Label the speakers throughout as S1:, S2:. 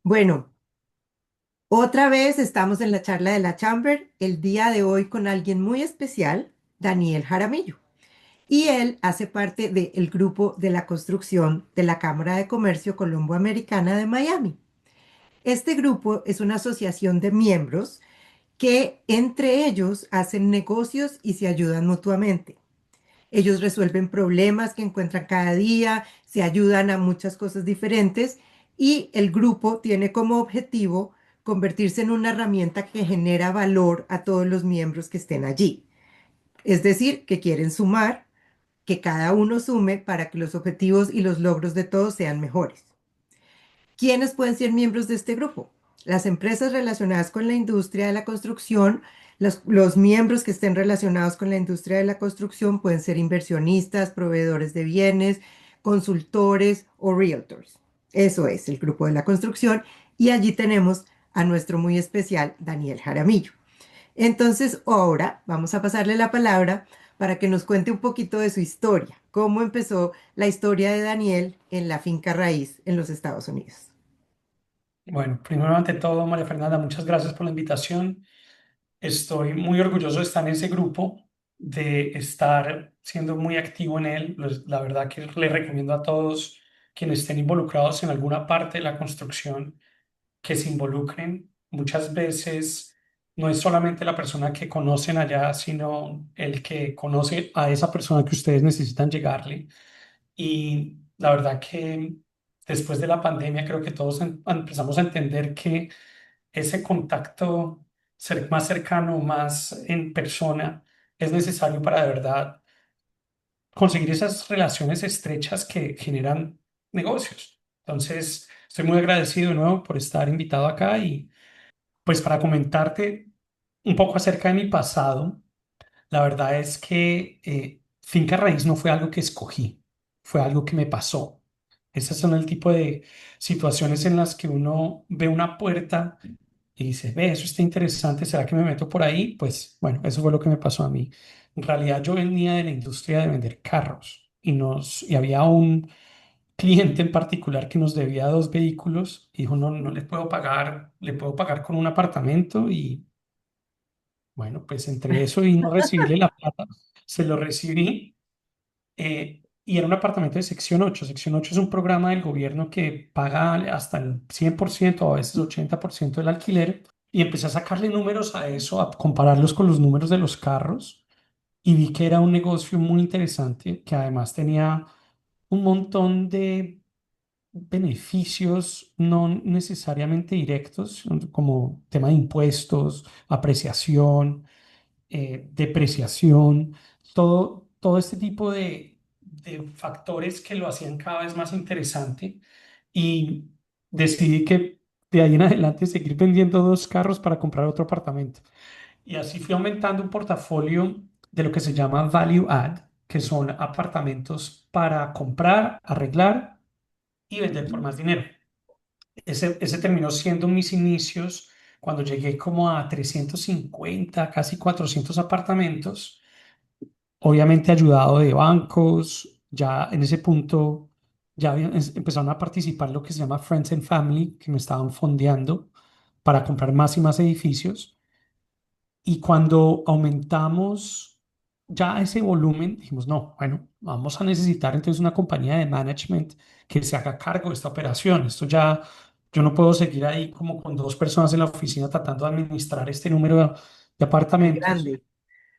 S1: Bueno, otra vez estamos en la charla de la Chamber, el día de hoy con alguien muy especial, Daniel Jaramillo. Y él hace parte del grupo de la construcción de la Cámara de Comercio Colombo-Americana de Miami. Este grupo es una asociación de miembros que entre ellos hacen negocios y se ayudan mutuamente. Ellos resuelven problemas que encuentran cada día, se ayudan a muchas cosas diferentes y el grupo tiene como objetivo convertirse en una herramienta que genera valor a todos los miembros que estén allí. Es decir, que quieren sumar, que cada uno sume para que los objetivos y los logros de todos sean mejores. ¿Quiénes pueden ser miembros de este grupo? Las empresas relacionadas con la industria de la construcción, los miembros que estén relacionados con la industria de la construcción pueden ser inversionistas, proveedores de bienes, consultores o realtors. Eso es el grupo de la construcción y allí tenemos a nuestro muy especial Daniel Jaramillo. Entonces, ahora vamos a pasarle la palabra para que nos cuente un poquito de su historia, cómo empezó la historia de Daniel en la finca raíz en los Estados Unidos.
S2: Bueno, primero ante todo, María Fernanda, muchas gracias por la invitación. Estoy muy orgulloso de estar en ese grupo, de estar siendo muy activo en él. La verdad que le recomiendo a todos quienes estén involucrados en alguna parte de la construcción que se involucren. Muchas veces no es solamente la persona que conocen allá, sino el que conoce a esa persona que ustedes necesitan llegarle. Y la verdad que después de la pandemia creo que todos empezamos a entender que ese contacto más cercano, más en persona, es necesario para de verdad conseguir esas relaciones estrechas que generan negocios. Entonces, estoy muy agradecido de nuevo por estar invitado acá y pues para comentarte un poco acerca de mi pasado. La verdad es que finca raíz no fue algo que escogí, fue algo que me pasó. Esas son el tipo de situaciones en las que uno ve una puerta y dice, ve, eso está interesante, ¿será que me meto por ahí? Pues bueno, eso fue lo que me pasó a mí. En realidad yo venía de la industria de vender carros y había un cliente en particular que nos debía dos vehículos y dijo, no, no le puedo pagar, le puedo pagar con un apartamento y bueno, pues entre eso y no recibirle la plata, se lo recibí. Y era un apartamento de sección 8. Sección 8 es un programa del gobierno que paga hasta el 100% o a veces 80% del alquiler. Y empecé a sacarle números a eso, a compararlos con los números de los carros. Y vi que era un negocio muy interesante, que además tenía un montón de beneficios no necesariamente directos, como tema de impuestos, apreciación, depreciación, todo este tipo de factores que lo hacían cada vez más interesante y decidí que de ahí en adelante seguir vendiendo dos carros para comprar otro apartamento. Y así fui aumentando un portafolio de lo que se llama Value Add, que son apartamentos para comprar, arreglar y vender por más dinero. Ese terminó siendo mis inicios cuando llegué como a 350 casi 400 apartamentos, obviamente ayudado de bancos. Ya en ese punto ya empezaron a participar lo que se llama Friends and Family, que me estaban fondeando para comprar más y más edificios. Y cuando aumentamos ya ese volumen, dijimos, no, bueno, vamos a necesitar entonces una compañía de management que se haga cargo de esta operación. Esto ya, yo no puedo seguir ahí como con dos personas en la oficina tratando de administrar este número de
S1: Tan
S2: apartamentos.
S1: grande.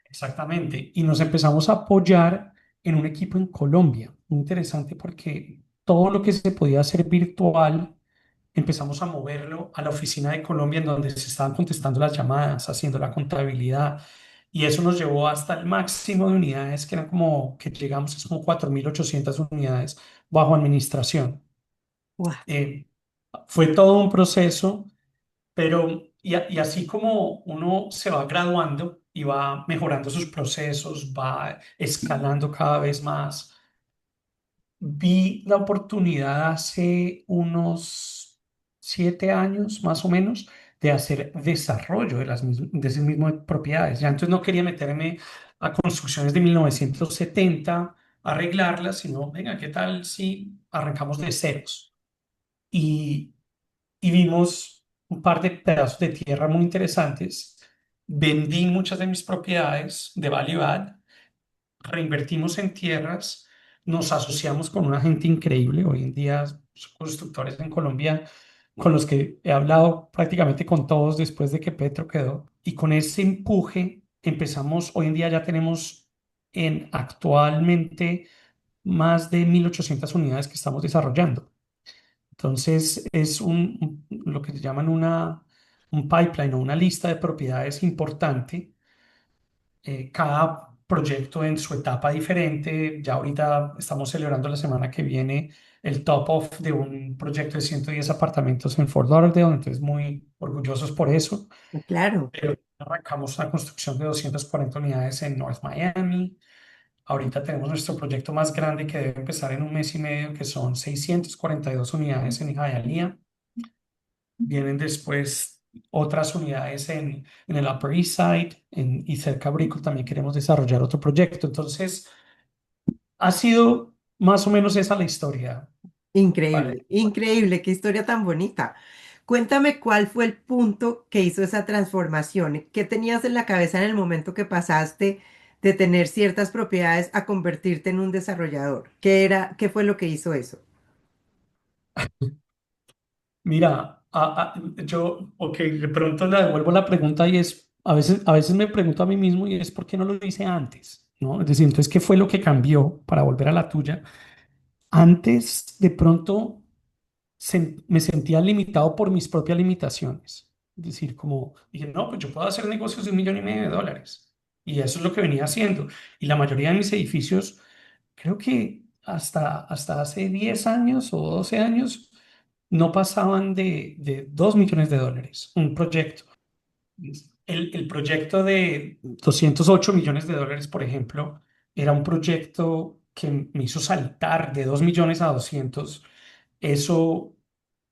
S2: Exactamente. Y nos empezamos a apoyar en un equipo en Colombia. Muy interesante porque todo lo que se podía hacer virtual empezamos a moverlo a la oficina de Colombia en donde se estaban contestando las llamadas, haciendo la contabilidad. Y eso nos llevó hasta el máximo de unidades, que eran como, que llegamos, es como 4.800 unidades bajo administración.
S1: Guau.
S2: Eh, Fue todo un proceso, pero y así como uno se va graduando y va mejorando sus procesos, va escalando cada vez más. Vi la oportunidad hace unos 7 años más o menos de hacer desarrollo de esas mismas propiedades. Ya entonces no quería meterme a construcciones de 1970, arreglarlas, sino, venga, ¿qué tal si arrancamos de ceros? Y y vimos un par de pedazos de tierra muy interesantes. Vendí muchas de mis propiedades de Value Add, reinvertimos en tierras, nos asociamos con una gente increíble. Hoy en día son constructores en Colombia con los que he hablado prácticamente con todos después de que Petro quedó. Y con ese empuje empezamos, hoy en día ya tenemos en actualmente más de 1.800 unidades que estamos desarrollando. Entonces es lo que se llaman un pipeline o una lista de propiedades importante, cada proyecto en su etapa diferente. Ya ahorita estamos celebrando la semana que viene el top off de un proyecto de 110 apartamentos en Fort Lauderdale, entonces muy orgullosos por eso.
S1: Claro.
S2: Pero arrancamos una construcción de 240 unidades en North Miami. Ahorita tenemos nuestro proyecto más grande que debe empezar en un mes y medio, que son 642 unidades en Hialeah. Vienen después otras unidades en el Upper East Side y cerca de Brickell también queremos desarrollar otro proyecto. Entonces, ha sido más o menos esa la historia. Vale.
S1: Increíble, increíble, qué historia tan bonita. Cuéntame cuál fue el punto que hizo esa transformación. ¿Qué tenías en la cabeza en el momento que pasaste de tener ciertas propiedades a convertirte en un desarrollador? ¿Qué era, qué fue lo que hizo eso?
S2: Mira, yo, ok, de pronto le devuelvo la pregunta y es, a veces me pregunto a mí mismo y es, ¿por qué no lo hice antes? ¿No? Es decir, entonces, ¿qué fue lo que cambió para volver a la tuya? Antes, de pronto, me sentía limitado por mis propias limitaciones. Es decir, como dije, no, pues yo puedo hacer negocios de $1,500,000. Y eso es lo que venía haciendo. Y la mayoría de mis edificios, creo que hasta hace 10 años o 12 años, no pasaban de $2,000,000 un proyecto. El proyecto de $208,000,000, por ejemplo, era un proyecto que me hizo saltar de 2 millones a 200. Eso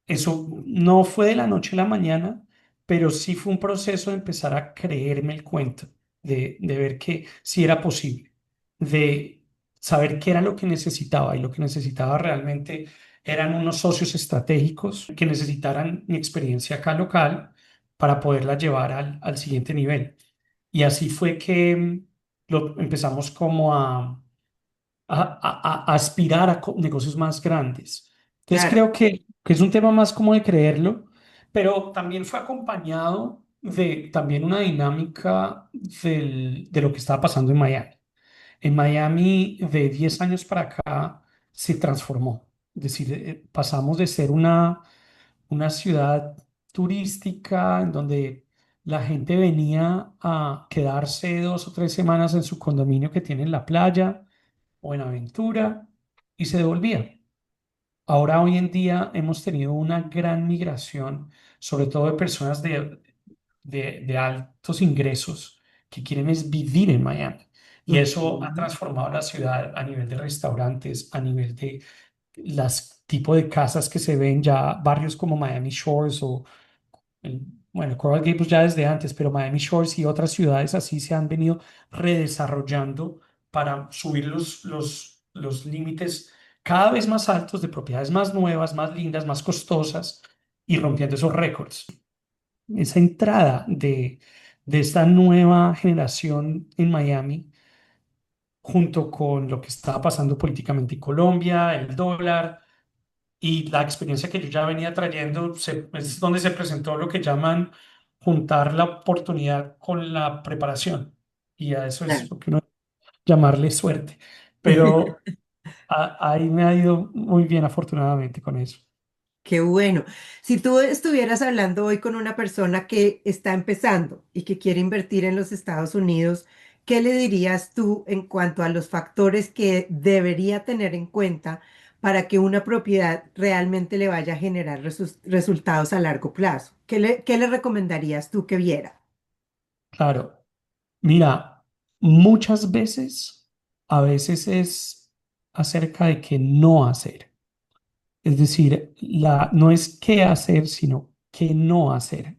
S2: eso no fue de la noche a la mañana, pero sí fue un proceso de empezar a creerme el cuento, de ver que sí era posible, de saber qué era lo que necesitaba. Y lo que necesitaba realmente eran unos socios estratégicos que necesitaran mi experiencia acá local para poderla llevar al siguiente nivel. Y así fue que lo empezamos como a aspirar a negocios más grandes. Entonces
S1: Claro,
S2: creo que es un tema más como de creerlo, pero también fue acompañado de también una dinámica de lo que estaba pasando en Miami. En Miami, de 10 años para acá, se transformó. Es decir, pasamos de ser una ciudad turística en donde la gente venía a quedarse 2 o 3 semanas en su condominio que tiene en la playa o en aventura y se devolvía. Ahora, hoy en día, hemos tenido una gran migración, sobre todo de personas de altos ingresos que quieren es vivir en Miami. Y eso ha
S1: ujú,
S2: transformado la ciudad a nivel de restaurantes, a nivel de las tipo de casas que se ven ya, barrios como Miami Shores o bueno, Coral Gables ya desde antes, pero Miami Shores y otras ciudades así se han venido redesarrollando para subir los límites cada vez más altos de propiedades más nuevas, más lindas, más costosas y rompiendo esos récords. Esa entrada de esta nueva generación en Miami, junto con lo que estaba pasando políticamente en Colombia, el dólar y la experiencia que yo ya venía trayendo, es donde se presentó lo que llaman juntar la oportunidad con la preparación. Y a eso es
S1: claro.
S2: lo que uno llamarle suerte. Pero ahí me ha ido muy bien, afortunadamente, con eso.
S1: Qué bueno. Si tú estuvieras hablando hoy con una persona que está empezando y que quiere invertir en los Estados Unidos, ¿qué le dirías tú en cuanto a los factores que debería tener en cuenta para que una propiedad realmente le vaya a generar resultados a largo plazo? ¿Qué le recomendarías tú que viera?
S2: Claro, mira, muchas veces, a veces es acerca de qué no hacer. Es decir, no es qué hacer, sino qué no hacer.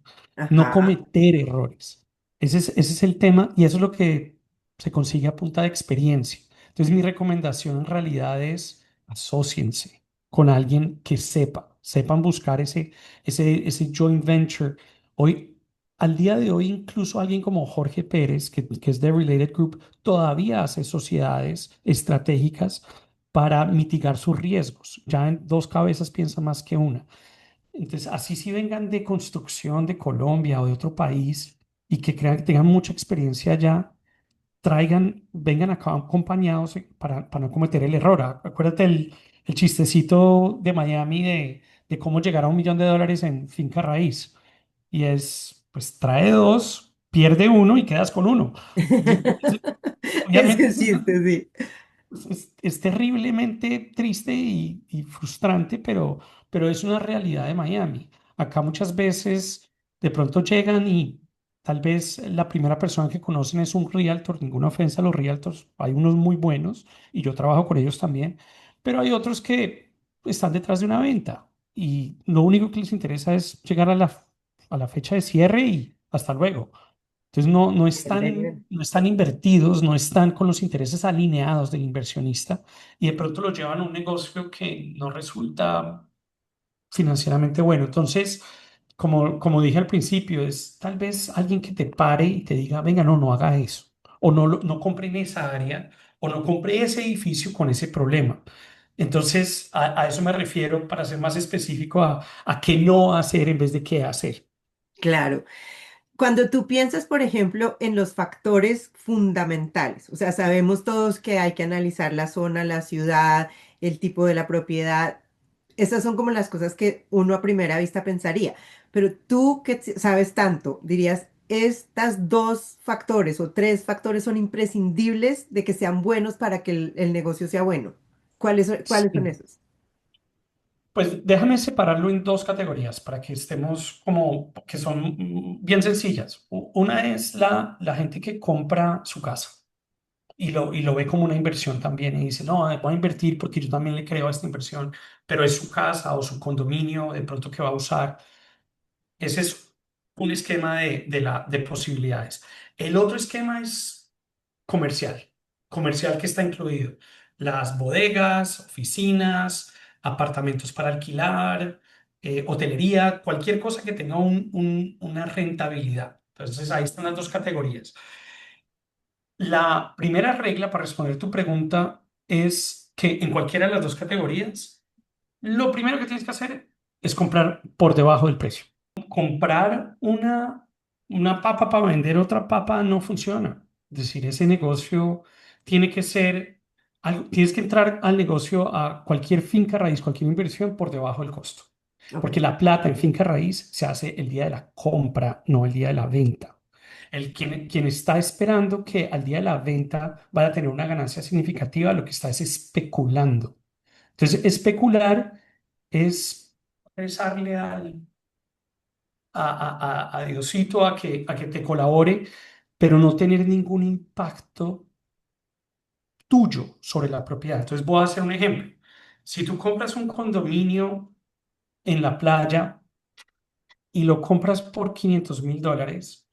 S2: No
S1: Ajá,
S2: cometer errores. Ese es el tema y eso es lo que se consigue a punta de experiencia. Entonces, mi recomendación en realidad es asóciense con alguien que sepa. sepan buscar ese joint venture. Hoy, al día de hoy, incluso alguien como Jorge Pérez, que es de Related Group, todavía hace sociedades estratégicas para mitigar sus riesgos. Ya en dos cabezas piensa más que una. Entonces, así si vengan de construcción de Colombia o de otro país y que crean que tengan mucha experiencia allá, vengan acá acompañados para no cometer el error. Acuérdate el chistecito de Miami de cómo llegar a $1 millón en finca raíz. Y es, pues trae dos, pierde uno y quedas con uno. Entonces,
S1: Ese
S2: obviamente,
S1: es chiste, sí.
S2: es terriblemente triste y frustrante, pero es una realidad de Miami. Acá muchas veces de pronto llegan y tal vez la primera persona que conocen es un realtor, ninguna ofensa a los realtors, hay unos muy buenos y yo trabajo con ellos también, pero hay otros que están detrás de una venta y lo único que les interesa es llegar a la fecha de cierre y hasta luego. Entonces no están invertidos, no están con los intereses alineados del inversionista y de pronto lo llevan a un negocio que no resulta financieramente bueno. Entonces, como dije al principio, es tal vez alguien que te pare y te diga, venga, no haga eso, o no compre en esa área, o no compre ese edificio con ese problema. Entonces, a eso me refiero para ser más específico a qué no hacer en vez de qué hacer.
S1: Claro. Cuando tú piensas, por ejemplo, en los factores fundamentales, o sea, sabemos todos que hay que analizar la zona, la ciudad, el tipo de la propiedad. Esas son como las cosas que uno a primera vista pensaría. Pero tú que sabes tanto, dirías, estas dos factores o tres factores son imprescindibles de que sean buenos para que el negocio sea bueno. ¿Cuáles son
S2: Sí.
S1: esos?
S2: Pues déjame separarlo en dos categorías para que estemos como, que son bien sencillas. Una es la gente que compra su casa y lo ve como una inversión también y dice, no, voy a invertir porque yo también le creo a esta inversión, pero es su casa o su condominio de pronto que va a usar. Ese es un esquema de posibilidades. El otro esquema es comercial, comercial que está incluido las bodegas, oficinas, apartamentos para alquilar, hotelería, cualquier cosa que tenga una rentabilidad. Entonces ahí están las dos categorías. La primera regla para responder tu pregunta es que en cualquiera de las dos categorías, lo primero que tienes que hacer es comprar por debajo del precio. Comprar una papa para vender otra papa no funciona. Es decir, ese negocio tiene que ser, tienes que entrar al negocio a cualquier finca raíz, cualquier inversión por debajo del costo.
S1: Ok,
S2: Porque la plata en finca raíz se hace el día de la compra, no el día de la venta. Quien está esperando que al día de la venta vaya a tener una ganancia significativa, lo que está es especulando. Entonces, especular es rezarle a Diosito a que te colabore, pero no tener ningún impacto tuyo sobre la propiedad. Entonces voy a hacer un ejemplo. Si tú compras un condominio en la playa y lo compras por $500,000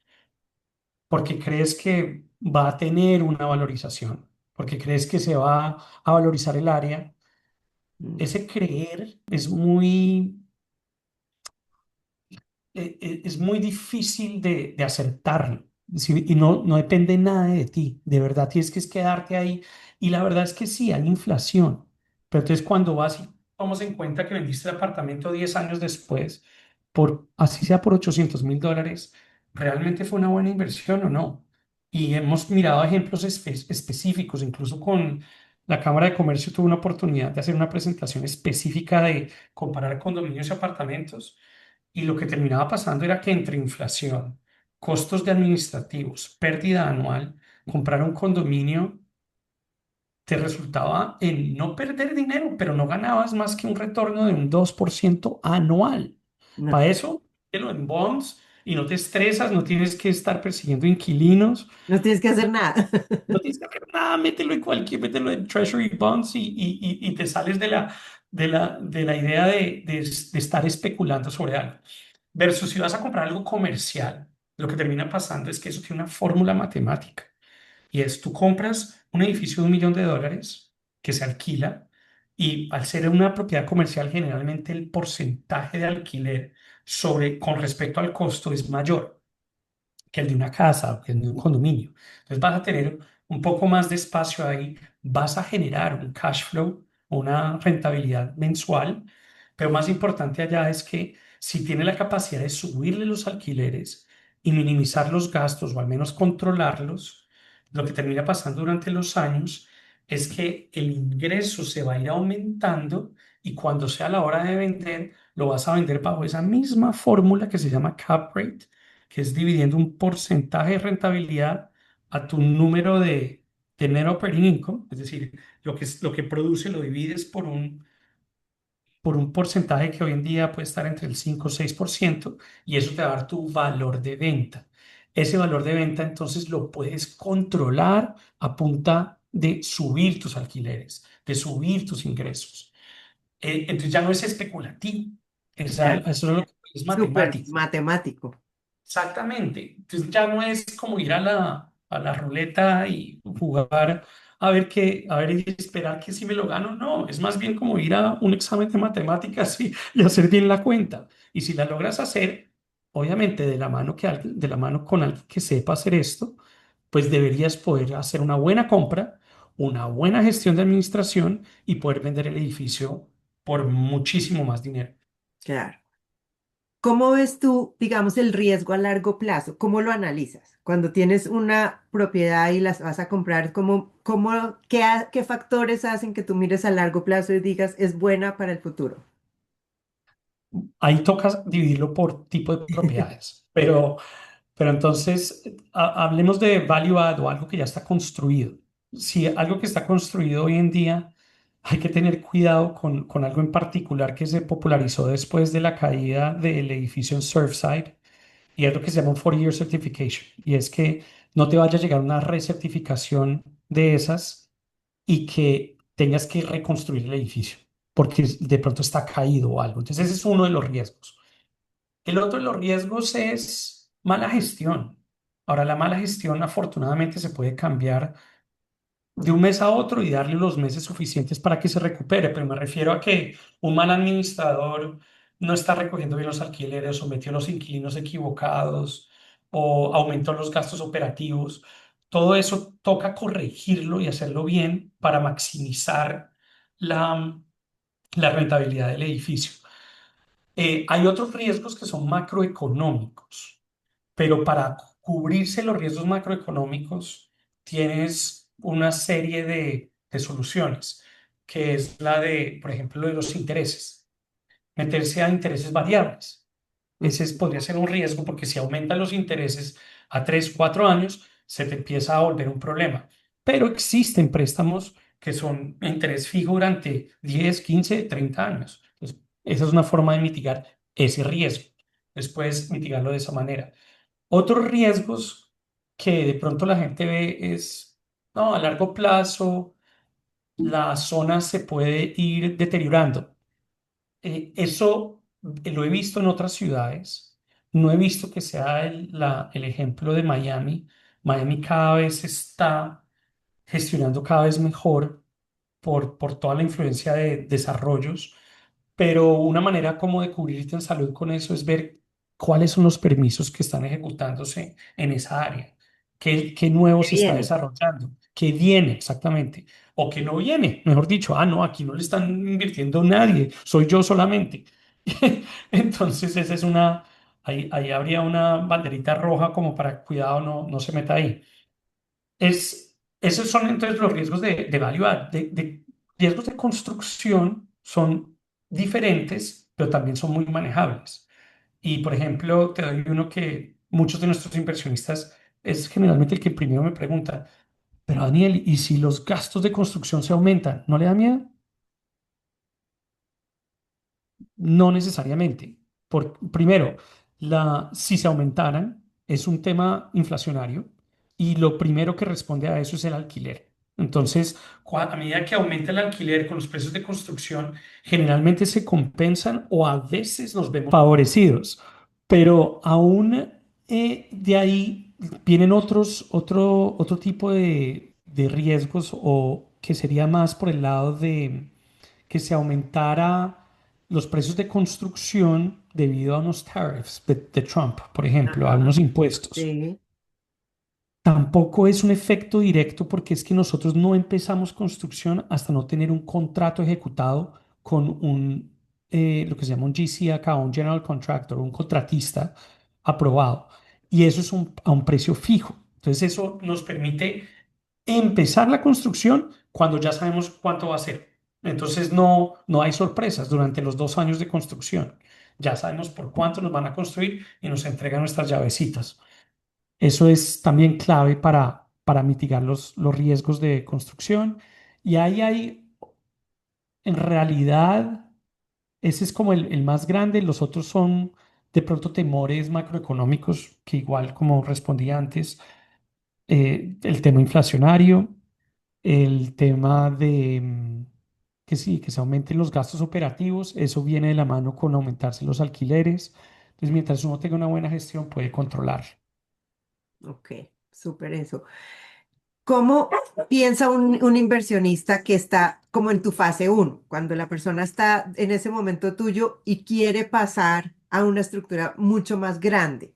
S2: porque crees que va a tener una valorización, porque crees que se va a valorizar el área,
S1: mm,
S2: ese creer es muy difícil de acertarlo. ¿Sí? Y no depende nada de ti. De verdad, tienes que es quedarte ahí. Y la verdad es que sí, hay inflación. Pero entonces cuando vas y tomas en cuenta que vendiste el apartamento 10 años después, así sea por $800,000, ¿realmente fue una buena inversión o no? Y hemos mirado ejemplos específicos, incluso con la Cámara de Comercio tuve una oportunidad de hacer una presentación específica de comparar condominios y apartamentos. Y lo que terminaba pasando era que entre inflación, costos de administrativos, pérdida anual, comprar un condominio te resultaba en no perder dinero, pero no ganabas más que un retorno de un 2% anual.
S1: no,
S2: Para eso, lo en bonds y no te estresas, no tienes que estar persiguiendo inquilinos,
S1: no tienes que hacer nada.
S2: no tienes que hacer nada, mételo en Treasury Bonds y te sales de la idea de estar especulando sobre algo. Versus si vas a comprar algo comercial, lo que termina pasando es que eso tiene una fórmula matemática y es tú compras un edificio de $1 millón que se alquila Y al ser una propiedad comercial, generalmente el porcentaje de alquiler con respecto al costo es mayor que el de una casa o que el de un condominio. Entonces vas a tener un poco más de espacio ahí, vas a generar un cash flow, una rentabilidad mensual, pero más importante allá es que si tiene la capacidad de subirle los alquileres y minimizar los gastos o al menos controlarlos, lo que termina pasando durante los años es que el ingreso se va a ir aumentando y cuando sea la hora de vender, lo vas a vender bajo esa misma fórmula que se llama cap rate, que es dividiendo un porcentaje de rentabilidad a tu número de net operating income, es decir, lo que produce lo divides por un porcentaje que hoy en día puede estar entre el 5 o 6% y eso te va a dar tu valor de venta. Ese valor de venta entonces lo puedes controlar a punta de subir tus alquileres, de subir tus ingresos. Entonces ya no es especulativo,
S1: Claro,
S2: eso es lo que es
S1: súper
S2: matemático.
S1: matemático.
S2: Exactamente. Entonces ya no es como ir a a la ruleta y jugar a ver a ver y esperar que si me lo gano. No, es más bien como ir a un examen de matemáticas y hacer bien la cuenta. Y si la logras hacer, obviamente de la mano de la mano con alguien que sepa hacer esto, pues deberías poder hacer una buena compra, una buena gestión de administración y poder vender el edificio por muchísimo más dinero.
S1: Claro. ¿Cómo ves tú, digamos, el riesgo a largo plazo? ¿Cómo lo analizas? Cuando tienes una propiedad y las vas a comprar, ¿qué factores hacen que tú mires a largo plazo y digas es buena para el futuro?
S2: Ahí toca dividirlo por tipo de propiedades, pero entonces hablemos de value add o algo que ya está construido. Si algo que está construido hoy en día, hay que tener cuidado con algo en particular que se popularizó después de la caída del edificio en Surfside y es lo que se llama un 40-year certification. Y es que no te vaya a llegar una recertificación de esas y que tengas que reconstruir el edificio porque de pronto está caído o algo. Entonces ese es uno de los riesgos. El otro de los riesgos es mala gestión. Ahora, la mala gestión afortunadamente se puede cambiar de un mes a otro y darle los meses suficientes para que se recupere, pero me refiero a que un mal administrador no está recogiendo bien los alquileres o metió a los inquilinos equivocados o aumentó los gastos operativos. Todo eso toca corregirlo y hacerlo bien para maximizar la, la rentabilidad del edificio. Hay otros riesgos que son macroeconómicos, pero para cubrirse los riesgos macroeconómicos tienes una serie de soluciones, que es la de, por ejemplo, lo de los intereses, meterse a intereses variables. Podría ser un riesgo porque si aumentan los intereses a 3 4 años, se te empieza a volver un problema. Pero existen préstamos que son interés fijo durante 10 15 30 años. Entonces, esa es una forma de mitigar ese riesgo. Después mitigarlo de esa manera. Otros riesgos que de pronto la gente ve es, no, a largo plazo la zona se puede ir deteriorando. Eso lo he visto en otras ciudades. No he visto que sea el ejemplo de Miami. Miami cada vez está gestionando cada vez mejor por toda la influencia de desarrollos, pero una manera como de cubrirte en salud con eso es ver cuáles son los permisos que están ejecutándose en esa área, qué nuevo
S1: ¿Qué
S2: se está
S1: viene?
S2: desarrollando, qué viene exactamente, o qué no viene, mejor dicho, ah, no, aquí no le están invirtiendo nadie, soy yo solamente. Entonces, ahí habría una banderita roja como para cuidado, no se meta ahí. Esos son entonces los riesgos de value add. Riesgos de construcción son diferentes, pero también son muy manejables. Y por ejemplo, te doy uno que muchos de nuestros inversionistas es generalmente el que primero me pregunta, pero Daniel, ¿y si los gastos de construcción se aumentan? ¿No le da miedo? No necesariamente. Primero, si se aumentaran, es un tema inflacionario y lo primero que responde a eso es el alquiler. Entonces, a medida que aumenta el alquiler con los precios de construcción, generalmente se compensan o a veces nos vemos favorecidos. Pero aún de ahí vienen otro tipo de riesgos o que sería más por el lado que se aumentara los precios de construcción debido a unos tariffs de Trump, por ejemplo, a
S1: Ajá,
S2: unos impuestos.
S1: sí,
S2: Tampoco es un efecto directo porque es que nosotros no empezamos construcción hasta no tener un contrato ejecutado con lo que se llama un GC acá, un General Contractor, un contratista aprobado. Y eso es a un precio fijo. Entonces eso nos permite empezar la construcción cuando ya sabemos cuánto va a ser. Entonces no hay sorpresas durante los 2 años de construcción. Ya sabemos por cuánto nos van a construir y nos entregan nuestras llavecitas. Eso es también clave para mitigar los riesgos de construcción. Y ahí hay, en realidad, ese es como el más grande. Los otros son de pronto temores macroeconómicos, que igual como respondí antes, el tema inflacionario, el tema de que sí, que se aumenten los gastos operativos, eso viene de la mano con aumentarse los alquileres. Entonces, mientras uno tenga una buena gestión, puede controlar.
S1: ok, súper eso. ¿Cómo piensa un inversionista que está como en tu fase uno, cuando la persona está en ese momento tuyo y quiere pasar a una estructura mucho más grande?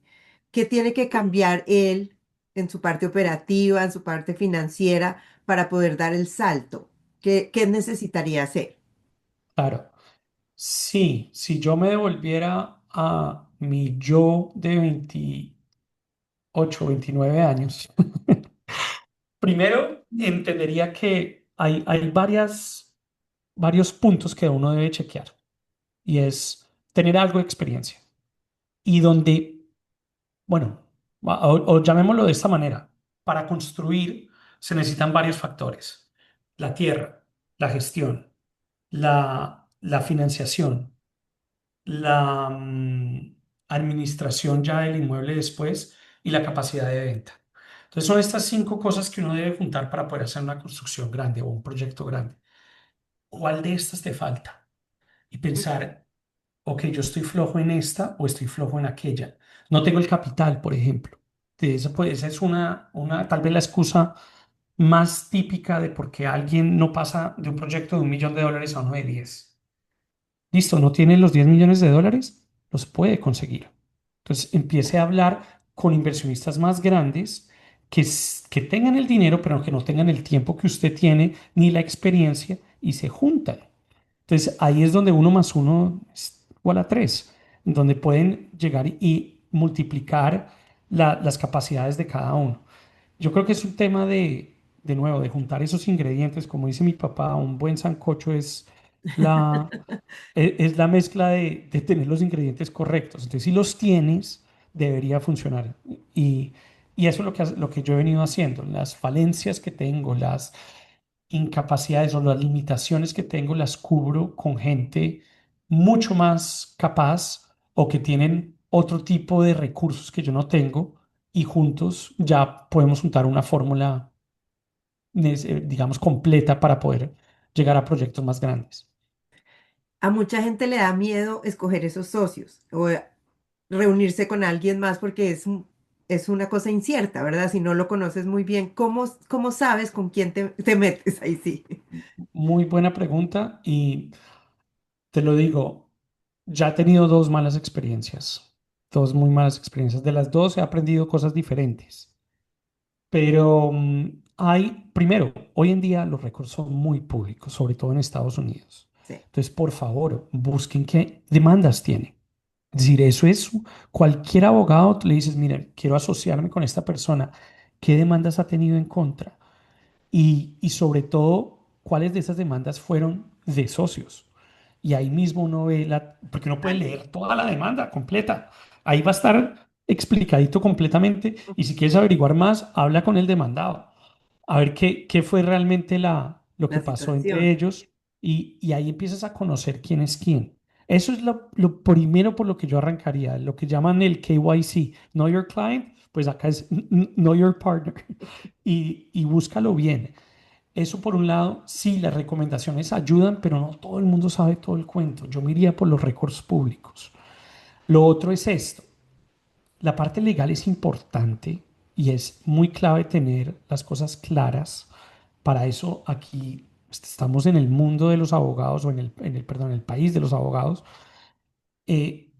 S1: ¿Qué tiene que cambiar él en su parte operativa, en su parte financiera, para poder dar el salto? ¿Qué necesitaría hacer?
S2: Claro. Sí, si yo me devolviera a mi yo de 28, 29 años, primero entendería que hay varios puntos que uno debe chequear y es tener algo de experiencia y donde, bueno, o llamémoslo de esta manera, para construir se necesitan varios factores: la tierra, la gestión, la financiación, la administración ya del inmueble después y la capacidad de venta. Entonces son estas 5 cosas que uno debe juntar para poder hacer una construcción grande o un proyecto grande. ¿Cuál de estas te falta? Y pensar, ok, yo estoy flojo en esta o estoy flojo en aquella. No tengo el capital, por ejemplo. Esa es tal vez la excusa más típica de por qué alguien no pasa de un proyecto de $1 millón a uno de 10. Listo, no tiene los $10 millones, los puede conseguir. Entonces empiece a hablar con inversionistas más grandes que tengan el dinero, pero que no tengan el tiempo que usted tiene ni la experiencia y se juntan. Entonces ahí es donde 1 más 1 es igual a 3, donde pueden llegar y multiplicar las capacidades de cada uno. Yo creo que es un tema de nuevo, de juntar esos ingredientes. Como dice mi papá, un buen sancocho la, es la mezcla de tener los ingredientes correctos. Entonces, si los tienes, debería funcionar. Y, y eso es lo que yo he venido haciendo. Las falencias que tengo, las incapacidades o las limitaciones que tengo, las cubro con gente mucho más capaz o que tienen otro tipo de recursos que yo no tengo, y juntos ya podemos juntar una fórmula, digamos, completa para poder llegar a proyectos más grandes.
S1: A mucha gente le da miedo escoger esos socios o reunirse con alguien más porque es una cosa incierta, ¿verdad? Si no lo conoces muy bien, ¿cómo sabes con quién te metes? Ahí sí.
S2: Muy buena pregunta y te lo digo, ya he tenido 2 malas experiencias, 2 muy malas experiencias. De las dos he aprendido cosas diferentes, pero primero, hoy en día los récords son muy públicos, sobre todo en Estados Unidos.
S1: Sí.
S2: Entonces, por favor, busquen qué demandas tiene. Es decir, eso es cualquier abogado, tú le dices, mira, quiero asociarme con esta persona, ¿qué demandas ha tenido en contra? Y sobre todo, cuáles de esas demandas fueron de socios. Y ahí mismo uno ve porque uno puede
S1: Ah, sí.
S2: leer toda la demanda completa. Ahí va a estar explicadito completamente. Y si quieres averiguar más, habla con el demandado. A ver qué fue realmente lo que
S1: La
S2: pasó entre
S1: situación.
S2: ellos. Y ahí empiezas a conocer quién es quién. Eso es lo primero por lo que yo arrancaría, lo que llaman el KYC, Know Your Client, pues acá es Know Your Partner. Y búscalo bien. Eso por un lado, sí, las recomendaciones ayudan, pero no todo el mundo sabe todo el cuento. Yo me iría por los récords públicos. Lo otro es esto. La parte legal es importante y es muy clave tener las cosas claras. Para eso aquí estamos en el mundo de los abogados o perdón, en el país de los abogados, eh,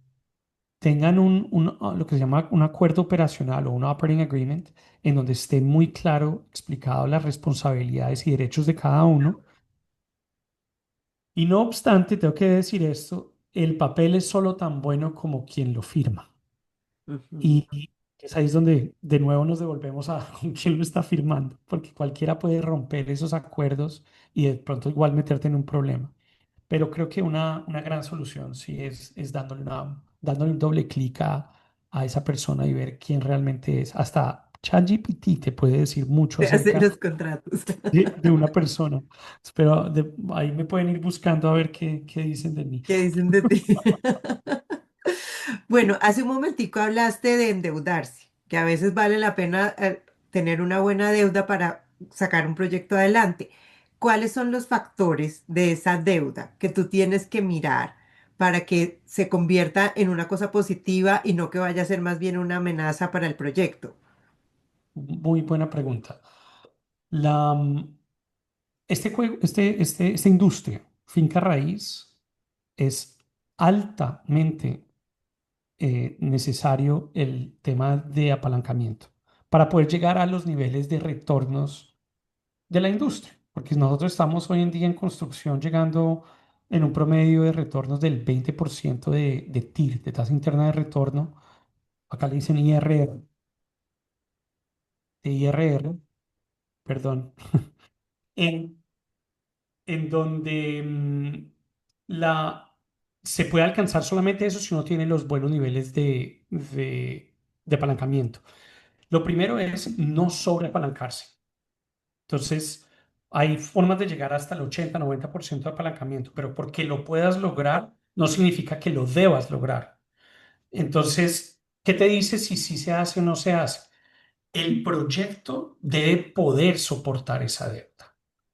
S2: tengan lo que se llama un acuerdo operacional o un operating agreement en donde esté muy claro explicado las responsabilidades y derechos de cada uno. Y no obstante, tengo que decir esto, el papel es solo tan bueno como quien lo firma.
S1: Ujú.
S2: Y es ahí es donde de nuevo nos devolvemos a con quién lo está firmando, porque cualquiera puede romper esos acuerdos y de pronto igual meterte en un problema. Pero creo que una gran solución sí es dándole un doble clic a esa persona y ver quién realmente es. Hasta ChatGPT te puede decir mucho
S1: De hacer
S2: acerca
S1: los contratos.
S2: de una persona. Pero ahí me pueden ir buscando a ver qué dicen de mí.
S1: ¿Qué dicen de ti? Bueno, hace un momentico hablaste de endeudarse, que a veces vale la pena tener una buena deuda para sacar un proyecto adelante. ¿Cuáles son los factores de esa deuda que tú tienes que mirar para que se convierta en una cosa positiva y no que vaya a ser más bien una amenaza para el proyecto?
S2: Muy buena pregunta. La, mm, esta industria, finca raíz, es altamente necesario el tema de apalancamiento para poder llegar a los niveles de retornos de la industria, porque nosotros estamos hoy en día en construcción llegando en un promedio de retornos del 20% de TIR, de tasa interna de retorno, acá le dicen IRR, de IRR, perdón, en, en donde se puede alcanzar solamente eso si uno tiene los buenos niveles de apalancamiento. Lo primero es no sobreapalancarse. Entonces, hay formas de llegar hasta el 80-90% de apalancamiento, pero porque lo puedas lograr no significa que lo debas lograr. Entonces, ¿qué te dice si sí se hace o no se hace? El proyecto debe poder soportar esa deuda.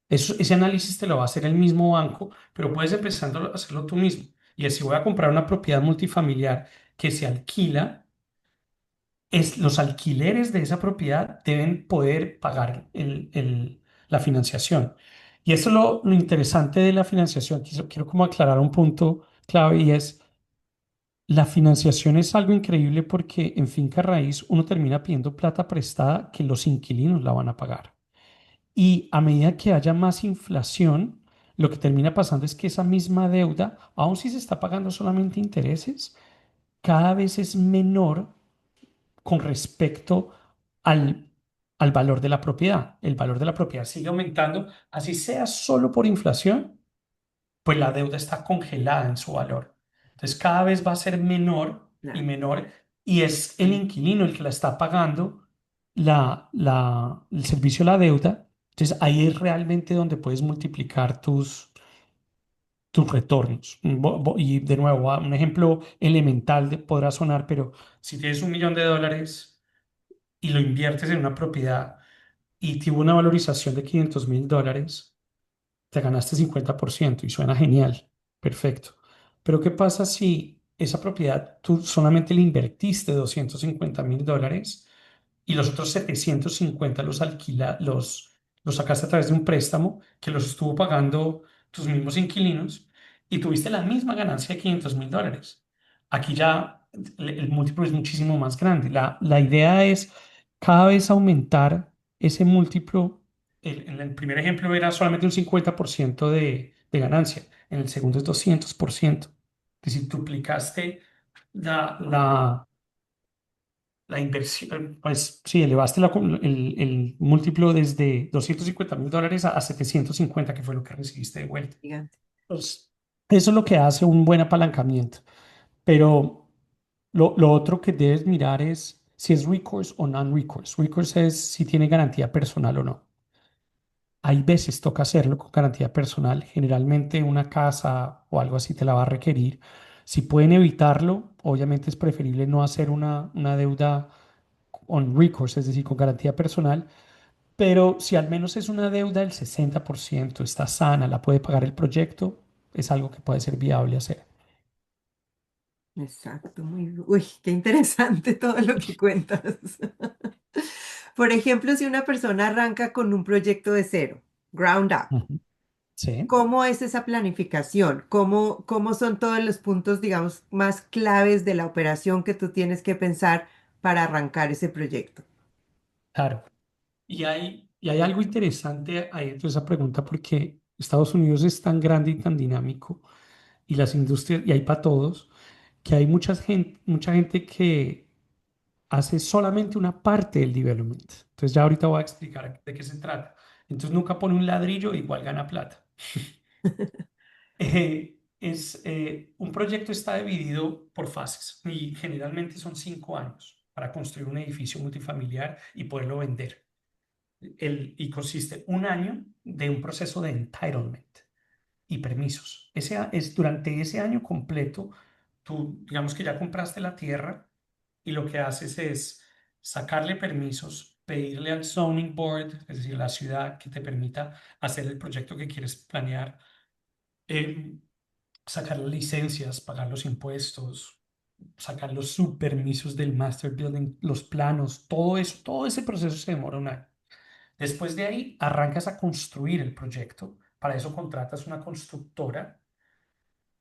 S2: Ese análisis te lo va a hacer el mismo banco, pero puedes empezando a hacerlo tú mismo. Y así voy a comprar una propiedad multifamiliar que se alquila, los alquileres de esa propiedad deben poder pagar la financiación. Y eso es lo interesante de la financiación. Quiero como aclarar un punto clave y es, la financiación es algo increíble porque en finca raíz uno termina pidiendo plata prestada que los inquilinos la van a pagar. Y a medida que haya más inflación, lo que termina pasando es que esa misma deuda, aun si se está pagando solamente intereses, cada vez es menor con respecto al, al valor de la propiedad. El valor de la propiedad sigue aumentando, así sea solo por inflación, pues la deuda está congelada en su valor. Entonces cada vez va a ser menor y
S1: Claro.
S2: menor y es el inquilino el que la está pagando el servicio a la deuda. Entonces ahí es realmente donde puedes multiplicar tus retornos. Y de nuevo, un ejemplo elemental podrá sonar, pero si tienes $1.000.000 y lo inviertes en una propiedad y tuvo una valorización de $500.000, te ganaste 50% y suena genial, perfecto. Pero ¿qué pasa si esa propiedad tú solamente le invertiste $250.000 y los otros 750 los sacaste a través de un préstamo que los estuvo pagando tus mismos inquilinos y tuviste la misma ganancia de $500.000? Aquí ya el múltiplo es muchísimo más grande. La idea es cada vez aumentar ese múltiplo. En el primer ejemplo era solamente un 50% de ganancia, en el segundo es 200%. Es decir, duplicaste la, la, la inversión, pues sí, elevaste el múltiplo desde $250.000 a 750, que fue lo que recibiste de vuelta.
S1: Gigante.
S2: Pues, eso es lo que hace un buen apalancamiento. Pero lo otro que debes mirar es si es recourse o non-recourse. Recourse es si tiene garantía personal o no. Hay veces toca hacerlo con garantía personal. Generalmente una casa o algo así te la va a requerir. Si pueden evitarlo, obviamente es preferible no hacer una deuda on recourse, es decir, con garantía personal. Pero si al menos es una deuda del 60%, está sana, la puede pagar el proyecto, es algo que puede ser viable hacer.
S1: Exacto, uy, qué interesante todo lo que cuentas. Por ejemplo, si una persona arranca con un proyecto de cero, ground up,
S2: Ujú. Sí,
S1: ¿Cómo es esa planificación? ¿Cómo son todos los puntos, digamos, más claves de la operación que tú tienes que pensar para arrancar ese proyecto?
S2: claro. Y hay algo interesante ahí dentro de esa pregunta porque Estados Unidos es tan grande y tan dinámico y las industrias, y hay para todos, que hay mucha gente que hace solamente una parte del development. Entonces ya ahorita voy a explicar de qué se trata. Entonces nunca pone un ladrillo, igual gana plata. Un proyecto está dividido por fases y generalmente son 5 años para construir un edificio multifamiliar y poderlo vender. Y consiste un año de un proceso de entitlement y permisos. Durante ese año completo, tú digamos que ya compraste la tierra y lo que haces es sacarle permisos, pedirle al zoning board, es decir, la ciudad que te permita hacer el proyecto que quieres planear, eh, sacar las licencias, pagar los impuestos, sacar los subpermisos del master building, los planos, todo eso, todo ese proceso se demora un año. Después de ahí, arrancas a construir el proyecto. Para eso contratas una constructora.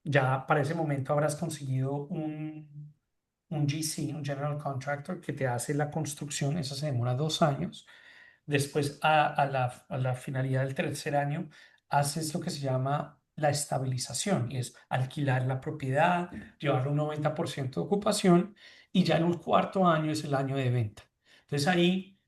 S2: Ya para ese momento habrás conseguido un GC, un General Contractor, que te hace la construcción. Eso se demora 2 años. Después, a la finalidad del tercer año, haces lo que se llama la estabilización, y es alquilar la propiedad, llevarlo a un 90% de ocupación, y ya en un cuarto año es el año de venta. Entonces ahí,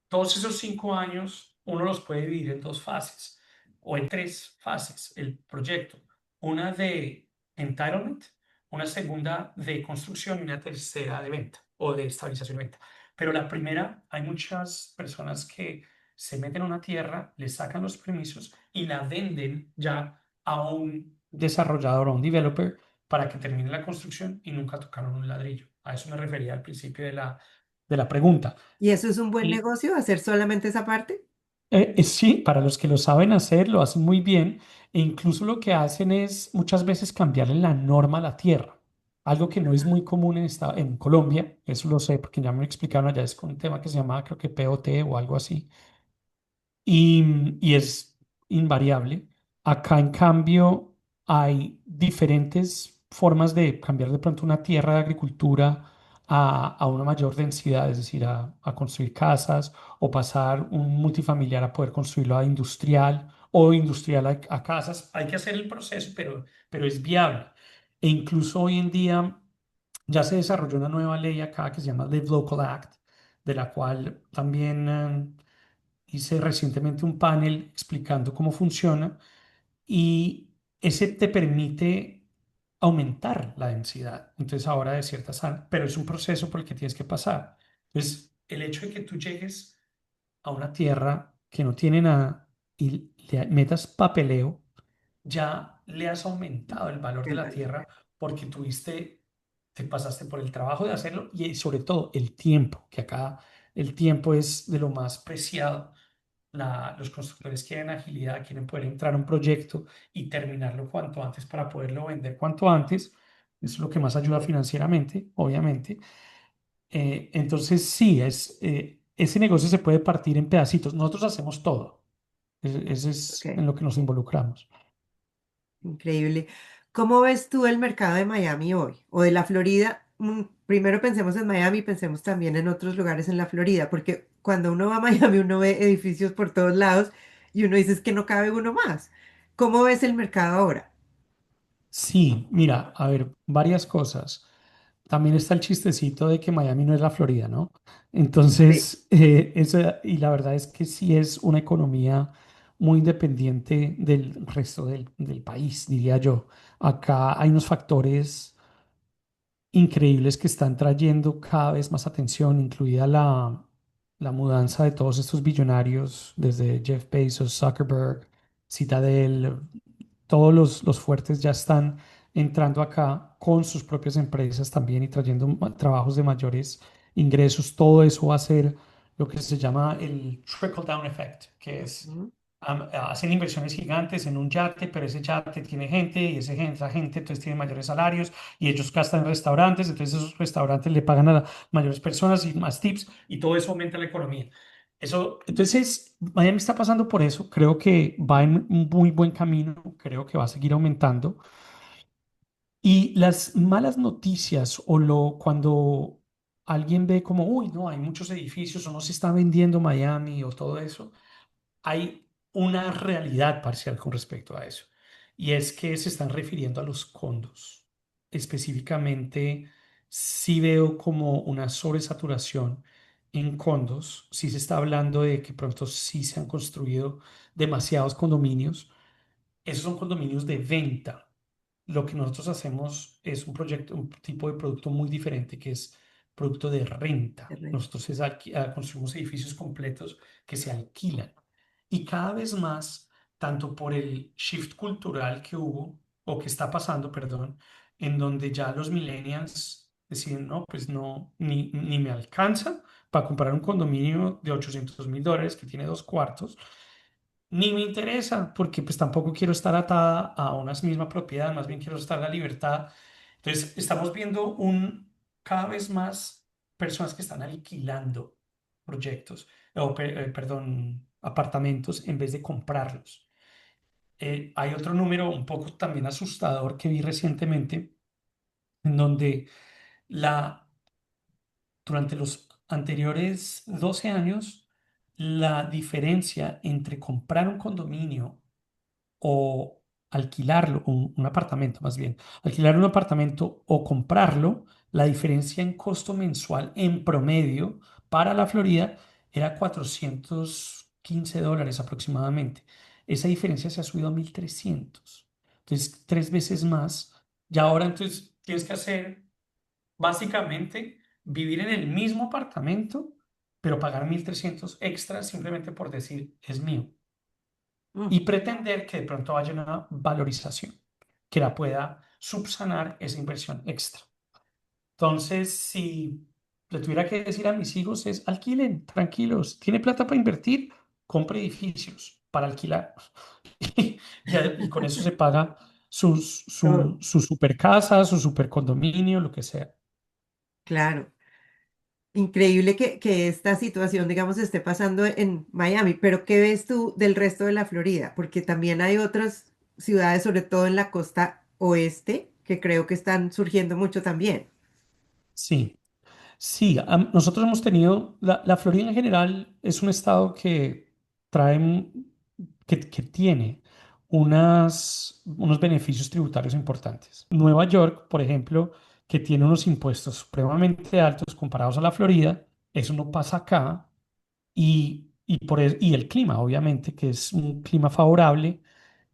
S2: todos esos 5 años, uno los puede dividir en dos fases o en tres fases, el proyecto. Una de entitlement, una segunda de construcción y una tercera de venta o de estabilización y venta. Pero la primera, hay muchas personas que se meten a una tierra, le sacan los permisos y la venden ya a un desarrollador, a un developer, para que termine la construcción y nunca tocaron un ladrillo. A eso me refería al principio de la pregunta.
S1: ¿Y eso es un buen
S2: Y
S1: negocio, hacer solamente esa parte?
S2: sí, para los que lo saben hacer, lo hacen muy bien e incluso lo que hacen es muchas veces cambiarle la norma a la tierra, algo que no es muy común en Colombia, eso lo sé porque ya me explicaron allá, es con un tema que se llama creo que POT o algo así, y es invariable. Acá, en cambio, hay diferentes formas de cambiar de pronto una tierra de agricultura a una mayor densidad, es decir, a construir casas o pasar un multifamiliar a poder construirlo a industrial o industrial a casas. Hay que hacer el proceso, pero es viable. E incluso hoy en día ya se desarrolló una nueva ley acá que se llama Live Local Act, de la cual también hice recientemente un panel explicando cómo funciona y ese te permite aumentar la densidad. Entonces ahora de ciertas áreas, pero es un proceso por el que tienes que pasar. Entonces, el hecho de que tú llegues a una tierra que no tiene nada y le metas papeleo, ya le has aumentado el valor de
S1: El
S2: la
S1: valor.
S2: tierra porque te pasaste por el trabajo de hacerlo y sobre todo el tiempo, que acá el tiempo es de lo más preciado. Los constructores quieren agilidad, quieren poder entrar a un proyecto y terminarlo cuanto antes para poderlo vender cuanto antes. Eso es lo que más ayuda financieramente, obviamente. Entonces, sí, ese negocio se puede partir en pedacitos. Nosotros hacemos todo. Ese es
S1: Ok,
S2: en lo que nos involucramos.
S1: increíble. ¿Cómo ves tú el mercado de Miami hoy o de la Florida? Primero pensemos en Miami, pensemos también en otros lugares en la Florida, porque cuando uno va a Miami uno ve edificios por todos lados y uno dice es que no cabe uno más. ¿Cómo ves el mercado ahora?
S2: Sí, mira, a ver, varias cosas. También está el chistecito de que Miami no es la Florida, ¿no?
S1: Sí.
S2: Entonces, y la verdad es que sí es una economía muy independiente del resto del país, diría yo. Acá hay unos factores increíbles que están trayendo cada vez más atención, incluida la mudanza de todos estos billonarios, desde Jeff Bezos, Zuckerberg, Citadel, todos los fuertes ya están entrando acá con sus propias empresas también y trayendo trabajos de mayores ingresos. Todo eso va a ser lo que se llama el trickle down effect, que es
S1: Ujú.
S2: hacen inversiones gigantes en un yate, pero ese yate tiene gente y esa gente entonces tiene mayores salarios y ellos gastan en restaurantes, entonces esos restaurantes le pagan a mayores personas y más tips y todo eso aumenta la economía. Eso, entonces, Miami está pasando por eso. Creo que va en un muy buen camino. Creo que va a seguir aumentando. Y las malas noticias cuando alguien ve como, uy, no, hay muchos edificios o no se está vendiendo Miami o todo eso, hay una realidad parcial con respecto a eso. Y es que se están refiriendo a los condos. Específicamente, sí veo como una sobresaturación en condos. Sí se está hablando de que pronto sí se han construido demasiados condominios. Esos son condominios de venta. Lo que nosotros hacemos es un proyecto, un tipo de producto muy diferente que es producto de
S1: de
S2: renta.
S1: renta?
S2: Nosotros construimos edificios completos que se alquilan. Y cada vez más, tanto por el shift cultural que hubo, o que está pasando, perdón, en donde ya los millennials deciden, no, pues no, ni me alcanza para comprar un condominio de $800.000 que tiene 2 cuartos, ni me interesa, porque pues tampoco quiero estar atada a una misma propiedad, más bien quiero estar en la libertad. Entonces, estamos viendo cada vez más personas que están alquilando proyectos, perdón, apartamentos en vez de comprarlos. Hay otro número un poco también asustador que vi recientemente, en donde la, durante los anteriores 12 años, la diferencia entre comprar un condominio o alquilarlo, un apartamento más bien, alquilar un apartamento o comprarlo, la diferencia en costo mensual en promedio para la Florida era $415 aproximadamente. Esa diferencia se ha subido a 1.300. Entonces, 3 veces más. Y ahora entonces tienes que hacer básicamente vivir en el mismo apartamento, pero pagar 1.300 extras simplemente por decir es mío
S1: Mm,
S2: y pretender que de pronto haya una valorización que la pueda subsanar esa inversión extra. Entonces, si le tuviera que decir a mis hijos es alquilen, tranquilos, tiene plata para invertir, compre edificios para alquilar y con eso se paga
S1: todo,
S2: su super casa, su super condominio, lo que sea.
S1: claro. Increíble que esta situación, digamos, esté pasando en Miami, pero ¿qué ves tú del resto de la Florida? Porque también hay otras ciudades, sobre todo en la costa oeste, que creo que están surgiendo mucho también.
S2: Sí. Sí, nosotros hemos tenido, la Florida en general es un estado que trae, que tiene unos beneficios tributarios importantes. Nueva York, por ejemplo, que tiene unos impuestos supremamente altos comparados a la Florida, eso no pasa acá. Y el clima, obviamente, que es un clima favorable,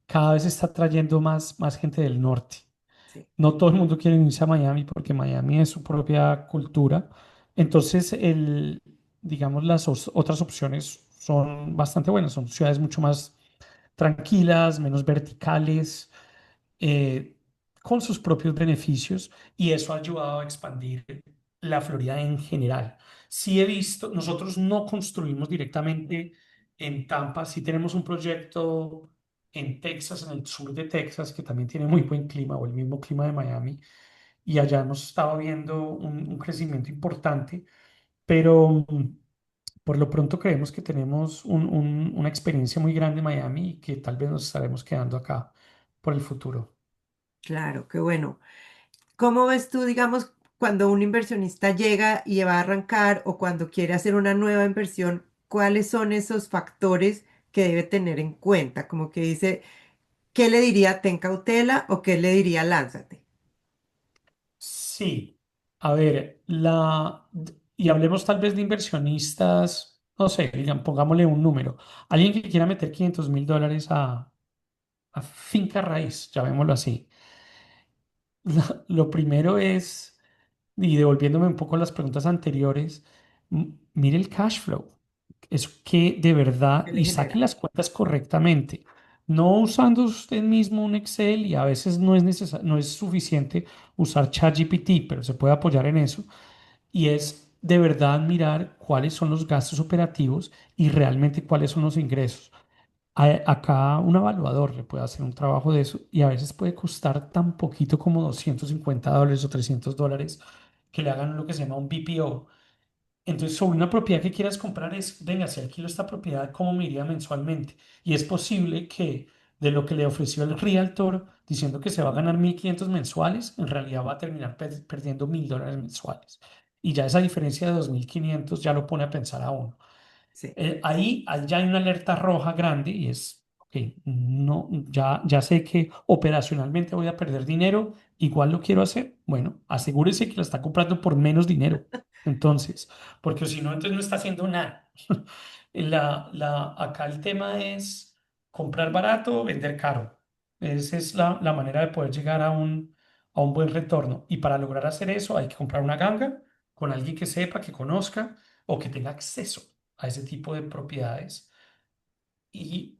S2: cada vez está trayendo más gente del norte.
S1: Sí,
S2: No todo el mundo quiere irse a Miami porque Miami es su propia cultura. Entonces, digamos, otras opciones son bastante buenas. Son ciudades mucho más tranquilas, menos verticales, eh, con sus propios beneficios y eso ha ayudado a expandir la Florida en general. Sí he visto, nosotros no construimos directamente en Tampa, sí tenemos un proyecto en Texas, en el sur de Texas, que también tiene muy buen clima o el mismo clima de Miami y allá hemos estado viendo un crecimiento importante, pero por lo pronto creemos que tenemos una experiencia muy grande en Miami y que tal vez nos estaremos quedando acá por el futuro.
S1: claro, qué bueno. ¿Cómo ves tú, digamos, cuando un inversionista llega y va a arrancar o cuando quiere hacer una nueva inversión, cuáles son esos factores que debe tener en cuenta? Como que dice, ¿qué le diría ten cautela o qué le diría lánzate?
S2: Sí, a ver, y hablemos tal vez de inversionistas, no sé, pongámosle un número. Alguien que quiera meter $500.000 a finca raíz, llamémoslo así. Lo primero es, y devolviéndome un poco a las preguntas anteriores, mire el cash flow. Es que de verdad,
S1: ¿Qué le
S2: y saque
S1: genera?
S2: las cuentas correctamente. No usando usted mismo un Excel y a veces no es suficiente usar ChatGPT, pero se puede apoyar en eso. Y es de verdad mirar cuáles son los gastos operativos y realmente cuáles son los ingresos. Acá un evaluador le puede hacer un trabajo de eso y a veces puede costar tan poquito como $250 o $300 que le hagan lo que se llama un BPO. Entonces, sobre una propiedad que quieras comprar es, venga, si alquilo esta propiedad, ¿cómo me iría mensualmente? Y es posible que de lo que le ofreció el realtor diciendo que se va a ganar 1.500 mensuales, en realidad va a terminar perdiendo $1.000 mensuales. Y ya esa diferencia de 2.500 ya lo pone a pensar a uno.
S1: Sí.
S2: Ahí ya hay una alerta roja grande y es, ok, no, ya sé que operacionalmente voy a perder dinero, igual lo quiero hacer. Bueno, asegúrese que lo está comprando por menos dinero. Entonces, porque si no, entonces no está haciendo nada. Acá el tema es comprar barato, vender caro. Esa es la manera de poder llegar a un buen retorno. Y para lograr hacer eso hay que comprar una ganga con alguien que sepa, que conozca o que tenga acceso a ese tipo de propiedades. Y,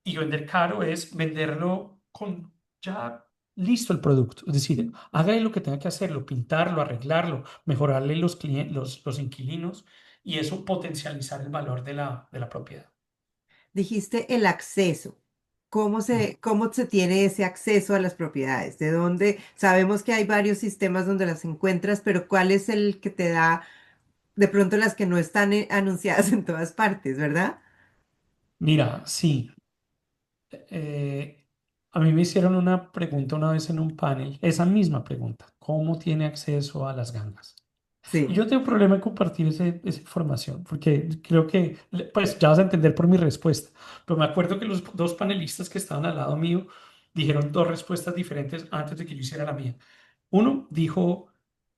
S2: y vender caro es venderlo con ya listo el producto. Es decir, hágale lo que tenga que hacerlo, pintarlo, arreglarlo, mejorarle los clientes, los inquilinos y eso potencializar el valor de la propiedad.
S1: Dijiste el acceso.
S2: Mm.
S1: Cómo se tiene ese acceso a las propiedades? ¿De dónde? Sabemos que hay varios sistemas donde las encuentras, pero ¿cuál es el que te da de pronto las que no están anunciadas en todas partes, ¿verdad?
S2: Mira, sí, eh, a mí me hicieron una pregunta una vez en un panel, esa misma pregunta, ¿cómo tiene acceso a las gangas? Y
S1: Sí,
S2: yo tengo problema en compartir esa información, porque creo que, pues ya vas a entender por mi respuesta, pero me acuerdo que los dos panelistas que estaban al lado mío dijeron dos respuestas diferentes antes de que yo hiciera la mía. Uno dijo,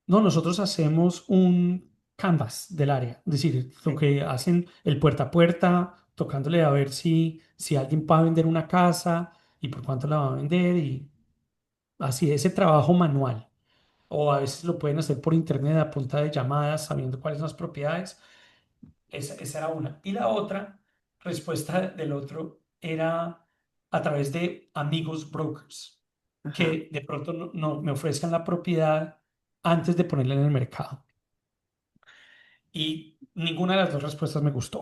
S2: no, nosotros hacemos un canvas del área, es decir, lo
S1: sí.
S2: que hacen el puerta a puerta, tocándole a ver si alguien va a vender una casa y por cuánto la va a vender y así, ese trabajo manual o a veces lo pueden hacer por internet a punta de llamadas, sabiendo cuáles son las propiedades. Esa era una. Y la otra respuesta del otro era a través de amigos brokers,
S1: Ajá.
S2: que de pronto no me ofrezcan la propiedad antes de ponerla en el mercado. Y ninguna de las dos respuestas me gustó,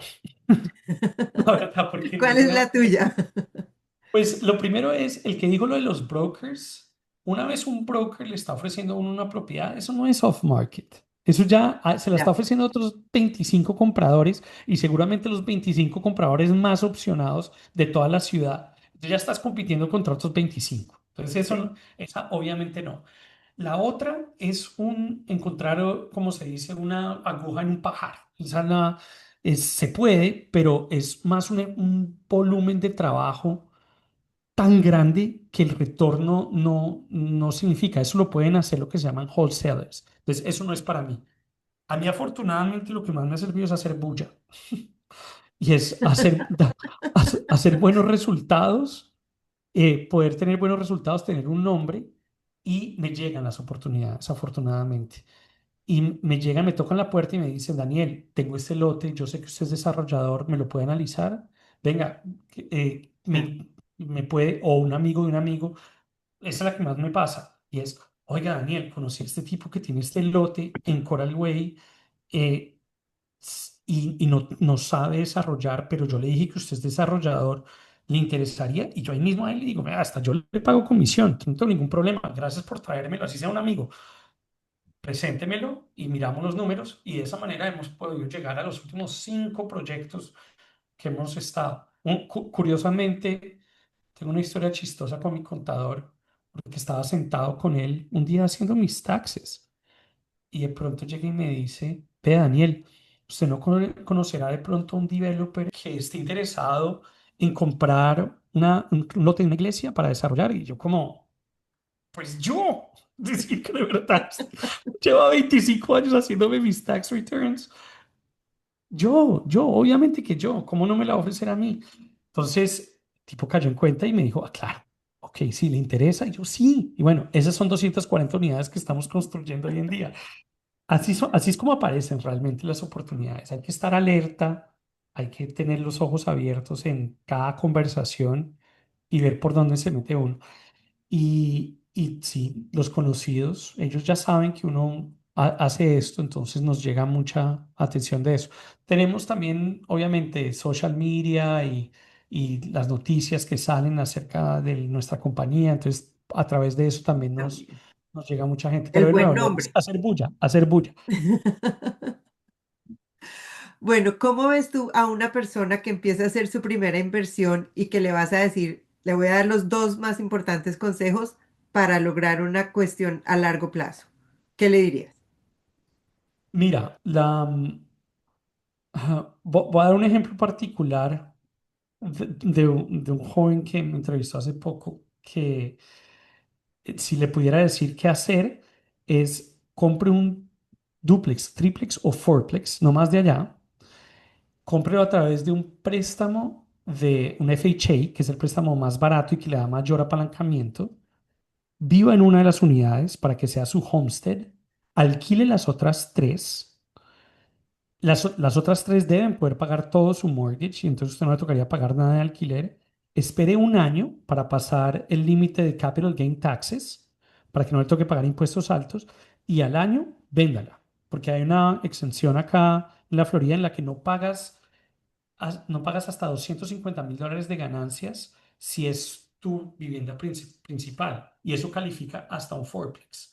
S2: la verdad, porque
S1: ¿Cuál es
S2: ninguna.
S1: la tuya?
S2: Pues lo primero es el que dijo lo de los brokers. Una vez un broker le está ofreciendo a uno una propiedad, eso no es off market. Eso ya se la está
S1: Ya,
S2: ofreciendo a otros 25 compradores y seguramente los 25 compradores más opcionados de toda la ciudad. Tú ya estás compitiendo contra otros 25. Entonces,
S1: sí.
S2: esa obviamente no. La otra es encontrar, como se dice, una aguja en un pajar. Se puede, pero es más un volumen de trabajo tan grande que el retorno no significa. Eso lo pueden hacer lo que se llaman wholesalers. Entonces, eso no es para mí. A mí, afortunadamente, lo que más me ha servido es hacer bulla y es hacer buenos resultados, poder tener buenos resultados, tener un nombre y me llegan las oportunidades, afortunadamente. Y me llegan, me tocan la puerta y me dicen, Daniel, tengo este lote, yo sé que usted es desarrollador, ¿me lo puede analizar? Venga,
S1: Ya.
S2: me puede, o un amigo de un amigo, esa es la que más me pasa, y es, oiga, Daniel, conocí a este tipo que tiene este lote en Coral Way eh, y no sabe desarrollar, pero yo le dije que usted es desarrollador, ¿le interesaría? Y yo ahí mismo a él le digo, "Mira, hasta yo le pago comisión, no tengo ningún problema, gracias por traérmelo, así sea un amigo, preséntemelo y miramos los números y de esa manera hemos podido llegar a los últimos 5 proyectos que hemos estado. Curiosamente, tengo una historia chistosa con mi contador, porque estaba sentado con él un día haciendo mis taxes y de pronto llega y me dice, ve Daniel, usted no conocerá de pronto un developer que esté interesado en comprar un lote de una iglesia para desarrollar y yo como... Pues yo, decir que de verdad lleva 25 años haciéndome mis tax returns. Obviamente que yo, ¿cómo no me la va a ofrecer a mí? Entonces, tipo cayó en cuenta y me dijo, ah, claro, ok, sí, le interesa. Y yo, sí. Y bueno, esas son 240 unidades que estamos construyendo hoy en día. Así es como aparecen realmente las oportunidades. Hay que estar alerta, hay que tener los ojos abiertos en cada conversación y ver por dónde se mete uno. Y sí, los conocidos, ellos ya saben que uno hace esto, entonces nos llega mucha atención de eso. Tenemos también, obviamente, social media y las noticias que salen acerca de nuestra compañía, entonces a través de eso también
S1: También.
S2: nos llega mucha gente.
S1: El
S2: Pero de
S1: buen
S2: nuevo, es
S1: nombre.
S2: hacer bulla, hacer bulla.
S1: Bueno, ¿cómo ves tú a una persona que empieza a hacer su primera inversión y que le vas a decir, le voy a dar los dos más importantes consejos para lograr una cuestión a largo plazo? ¿Qué le dirías?
S2: Mira, voy a dar un ejemplo particular de un joven que me entrevistó hace poco, que si le pudiera decir qué hacer es compre un duplex, triplex o fourplex, no más de allá, cómprelo a través de un préstamo de un FHA, que es el préstamo más barato y que le da mayor apalancamiento, viva en una de las unidades para que sea su homestead, alquile las otras tres. Las otras tres deben poder pagar todo su mortgage y entonces usted no le tocaría pagar nada de alquiler. Espere un año para pasar el límite de capital gain taxes para que no le toque pagar impuestos altos y al año véndala, porque hay una exención acá en la Florida en la que no pagas hasta $250,000 de ganancias si es tu vivienda principal y eso califica hasta un fourplex.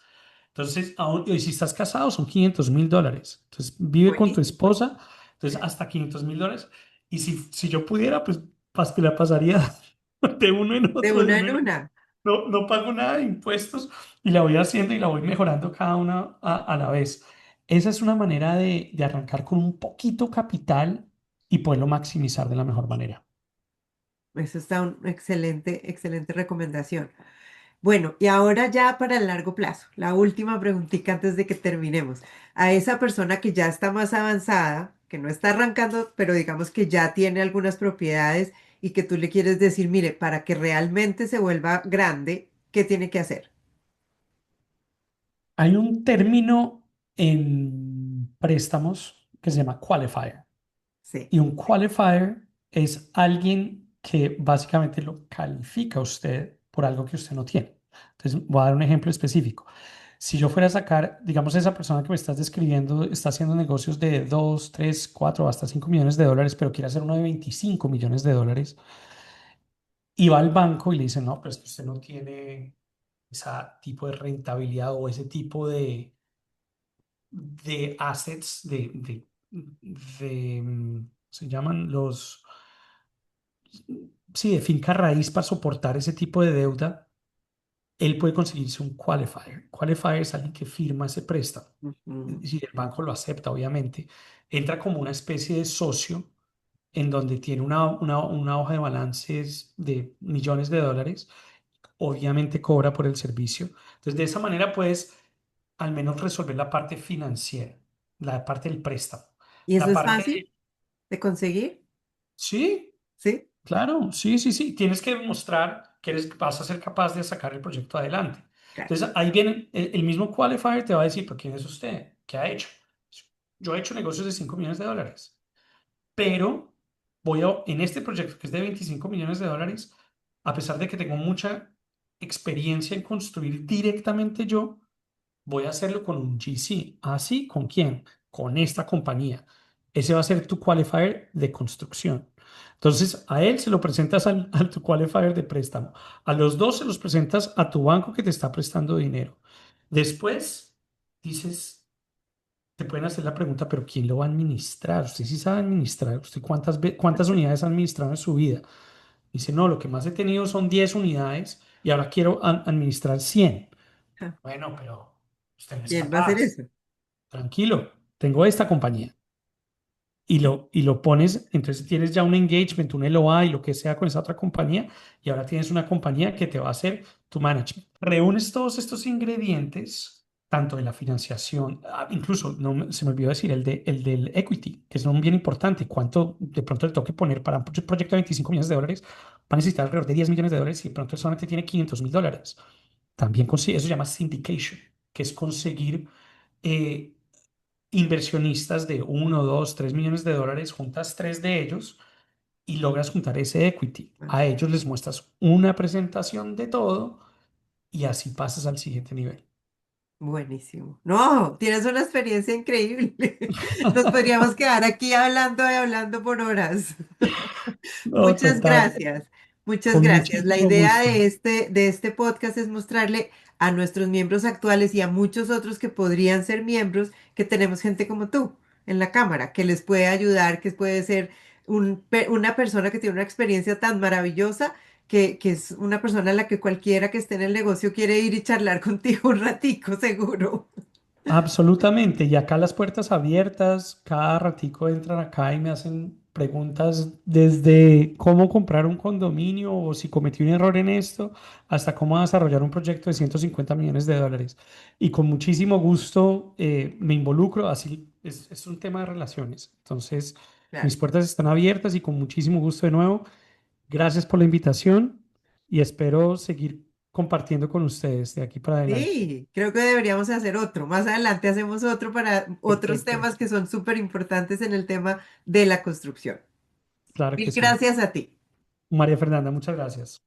S2: Entonces, y si estás casado son $500,000. Entonces, vive con tu
S1: Buenísimo.
S2: esposa, entonces hasta $500,000. Y si yo pudiera, pues te la pasaría de uno en
S1: De
S2: otro, de
S1: una
S2: uno
S1: en
S2: en otro.
S1: una.
S2: No pago nada de impuestos y la voy haciendo y la voy mejorando cada una a la vez. Esa es una manera de arrancar con un poquito capital y poderlo maximizar de la mejor manera.
S1: Eso está una excelente, excelente recomendación. Bueno, y ahora ya para el largo plazo, la última preguntita antes de que terminemos. A esa persona que ya está más avanzada, que no está arrancando, pero digamos que ya tiene algunas propiedades y que tú le quieres decir, mire, para que realmente se vuelva grande, ¿qué tiene que hacer?
S2: Hay un término en préstamos que se llama qualifier.
S1: Sí.
S2: Y un qualifier es alguien que básicamente lo califica a usted por algo que usted no tiene. Entonces, voy a dar un ejemplo específico. Si yo fuera a sacar, digamos, esa persona que me estás describiendo está haciendo negocios de 2, 3, 4, hasta $5 millones, pero quiere hacer uno de $25 millones, y va al banco y le dice, no, pero es que usted no tiene ese tipo de rentabilidad o ese tipo de assets, se llaman sí, de finca raíz para soportar ese tipo de deuda, él puede conseguirse un qualifier. Qualifier es alguien que firma ese préstamo.
S1: Ujú.
S2: Si el banco lo acepta, obviamente, entra como una especie de socio en donde tiene una hoja de balances de millones de dólares, obviamente cobra por el servicio. Entonces, de esa manera puedes al menos resolver la parte financiera, la parte del préstamo.
S1: ¿Y eso
S2: La
S1: es
S2: parte
S1: fácil de conseguir?
S2: sí,
S1: Sí.
S2: claro, sí, sí, sí. Tienes que demostrar que vas a ser capaz de sacar el proyecto adelante.
S1: Claro.
S2: Entonces, ahí viene el mismo qualifier, te va a decir, pero ¿quién es usted? ¿Qué ha hecho? Yo he hecho negocios de $5 millones, pero en este proyecto que es de $25 millones, a pesar de que tengo mucha experiencia en construir directamente yo, voy a hacerlo con un GC. ¿Así? ¿Con quién? Con esta compañía. Ese va a ser tu qualifier de construcción. Entonces, a él se lo presentas a tu qualifier de préstamo. A los dos se los presentas a tu banco que te está prestando dinero. Después, dices, te pueden hacer la pregunta, pero ¿quién lo va a administrar? Usted sí sabe administrar. ¿Usted cuántas unidades ha administrado en su vida? Dice, no, lo que más he tenido son 10 unidades y ahora quiero administrar 100.
S1: Ja,
S2: Bueno, pero usted no es
S1: ¿quién va a hacer
S2: capaz.
S1: eso?
S2: Tranquilo, tengo esta compañía. Y lo pones, entonces tienes ya un engagement, un LOA y lo que sea con esa otra compañía, y ahora tienes una compañía que te va a hacer tu management. Reúnes todos estos ingredientes, tanto de la financiación, incluso se me olvidó decir el del equity, que es un bien importante. ¿Cuánto de pronto le tengo que poner para un proyecto de $25 millones? Va a necesitar alrededor de $10 millones y de pronto él solamente tiene $500,000. También eso se llama syndication, que es conseguir eh, inversionistas de 1, 2, 3 millones de dólares, juntas tres de ellos y logras juntar ese equity.
S1: Ah,
S2: A ellos les muestras una presentación de todo y así pasas al siguiente nivel.
S1: buenísimo. No, tienes una experiencia increíble. Nos podríamos quedar aquí hablando y hablando por horas.
S2: No,
S1: Muchas
S2: total,
S1: gracias. Muchas
S2: con
S1: gracias. La
S2: muchísimo
S1: idea
S2: gusto.
S1: de este podcast es mostrarle a nuestros miembros actuales y a muchos otros que podrían ser miembros que tenemos gente como tú. en la cámara, que les puede ayudar, que puede ser una persona que tiene una experiencia tan maravillosa que es una persona a la que cualquiera que esté en el negocio quiere ir y charlar contigo un ratico, seguro.
S2: Absolutamente. Y acá las puertas abiertas, cada ratico entran acá y me hacen preguntas desde cómo comprar un condominio o si cometí un error en esto, hasta cómo desarrollar un proyecto de 150 millones de dólares. Y con muchísimo gusto me involucro, así es un tema de relaciones. Entonces, mis
S1: Claro.
S2: puertas están abiertas y con muchísimo gusto de nuevo. Gracias por la invitación y espero seguir compartiendo con ustedes de aquí para adelante.
S1: Sí, creo que deberíamos hacer otro. Más adelante hacemos otro para otros
S2: Perfecto.
S1: temas que son súper importantes en el tema de la construcción.
S2: Claro que
S1: Mil
S2: sí.
S1: gracias a ti.
S2: María Fernanda, muchas gracias.